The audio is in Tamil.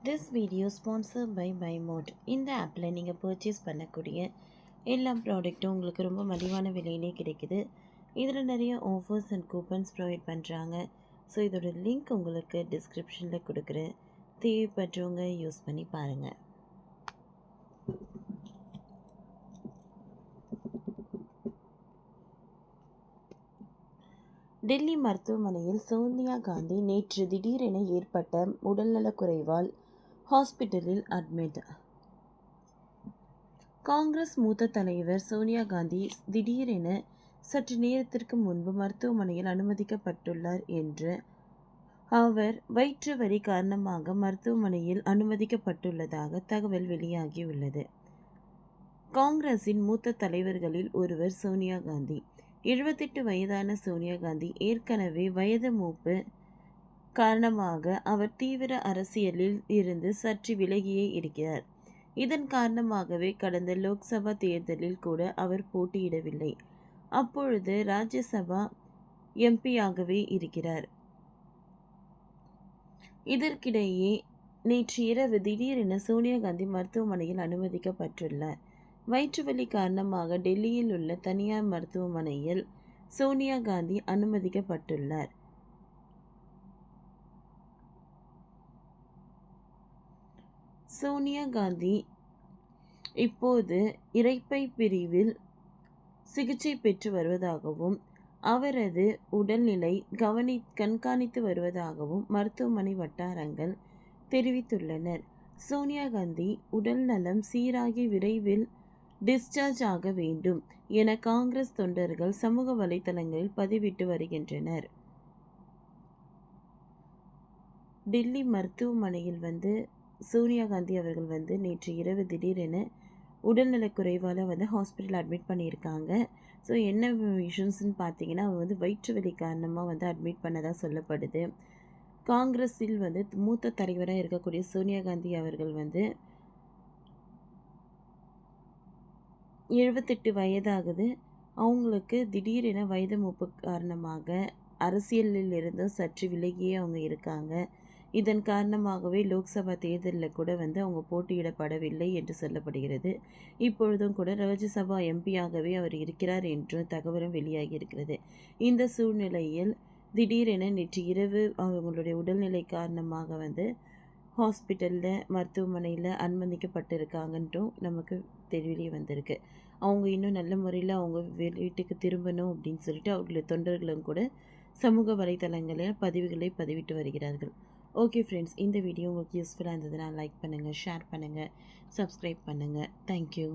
This video sponsor by Mode. இந்த ஆப்பில் நீங்கள் பர்ச்சேஸ் பண்ணக்கூடிய எல்லா ப்ராடக்ட்டும் உங்களுக்கு ரொம்ப மலிவான விலையிலே கிடைக்குது. இதில் நிறைய ஆஃபர்ஸ் அண்ட் கூப்பன்ஸ் ப்ரொவைட் பண்ணுறாங்க. ஸோ இதோட லிங்க் உங்களுக்கு டிஸ்கிரிப்ஷனில் கொடுக்குறேன். தேவைப்பட்டவங்க யூஸ் பண்ணி பாருங்கள். டெல்லி மருத்துவமனையில் சோனியா காந்தி நேற்று திடீரென ஏற்பட்ட உடல்நலக்குறைவால் ஹாஸ்பிட்டலில் அட்மிட். காங்கிரஸ் மூத்த தலைவர் சோனியா காந்தி திடீரென சற்று நேரத்திற்கு முன்பு மருத்துவமனையில் அனுமதிக்கப்பட்டுள்ளார் என்று அவர் வயிற்று வலி காரணமாக மருத்துவமனையில் அனுமதிக்கப்பட்டுள்ளதாக தகவல் வெளியாகியுள்ளது. காங்கிரசின் மூத்த தலைவர்களில் ஒருவர் சோனியா காந்தி. 78 வயதான சோனியா காந்தி ஏற்கனவே வயது மூப்பு காரணமாக அவர் தீவிர அரசியலில் இருந்து சற்று விலகியே இருக்கிறார். இதன் காரணமாகவே கடந்த லோக்சபா தேர்தலில் கூட அவர் போட்டியிடவில்லை. அப்பொழுது ராஜ்யசபா எம்பியாகவே இருக்கிறார். இதற்கிடையே நேற்று இரவு திடீரென சோனியா காந்தி மருத்துவமனையில் அனுமதிக்கப்பட்டுள்ளார். வயிற்றுவலி காரணமாக டெல்லியில் உள்ள தனியார் மருத்துவமனையில் சோனியா காந்தி அனுமதிக்கப்பட்டுள்ளார். சோனியா காந்தி இப்போது இரைப்பை பிரிவில் சிகிச்சை பெற்று வருவதாகவும் அவரது உடல்நிலை கண்காணித்து வருவதாகவும் மருத்துவமனை வட்டாரங்கள் தெரிவித்துள்ளனர். சோனியா காந்தி உடல் நலம் சீராகி விரைவில் டிஸ்சார்ஜ் ஆக வேண்டும் என காங்கிரஸ் தொண்டர்கள் சமூக வலைதளங்களில் பதிவிட்டு வருகின்றனர். டெல்லி மருத்துவமனையில் சோனியா காந்தி அவர்கள் நேற்று இரவு திடீரென உடல்நலக்குறைவால் ஹாஸ்பிட்டல் அட்மிட் பண்ணியிருக்காங்க. ஸோ என்ன இஷ்யூஸ்ன்னு பார்த்தீங்கன்னா அவர் வயிற்று வலி காரணமாக அட்மிட் பண்ணதாக சொல்லப்படுது. காங்கிரஸில் மூத்த தலைவராக இருக்கக்கூடிய சோனியா காந்தி அவர்கள் 78 வயதாகுது. அவங்களுக்கு திடீரென வயது மூப்பு காரணமாக அரசியலில் இருந்தும் சற்று விலகியே அவங்க இருக்காங்க. இதன் காரணமாகவே லோக்சபா தேர்தலில் கூட அவங்க போட்டியிடப்படவில்லை என்று சொல்லப்படுகிறது. இப்பொழுதும் கூட ராஜ்யசபா எம்பியாகவே அவர் இருக்கிறார் என்று தகவலும் வெளியாகி இருக்கிறது. இந்த சூழ்நிலையில் திடீரென நேற்று இரவு அவங்களுடைய உடல்நிலை காரணமாக ஹாஸ்பிட்டலில் மருத்துவமனையில் அனுமதிக்கப்பட்டிருக்காங்கன்ட்டும் நமக்கு தெரிய வந்திருக்கு. அவங்க இன்னும் நல்ல முறையில் அவங்க வீட்டுக்கு திரும்பணும் அப்படின்னு சொல்லிட்டு அவர்களுடைய தொண்டர்களும் கூட சமூக வலைத்தளங்களில் பதிவுகளை பதிவிட்டு வருகிறார்கள். ஓகே ஃப்ரெண்ட்ஸ், இந்த வீடியோ உங்களுக்கு யூஸ்ஃபுல்லாக இருந்ததுன்னா லைக் பண்ணுங்கள், ஷேர் பண்ணுங்கள், சப்ஸ்கிரைப் பண்ணுங்கள். தேங்க்யூ.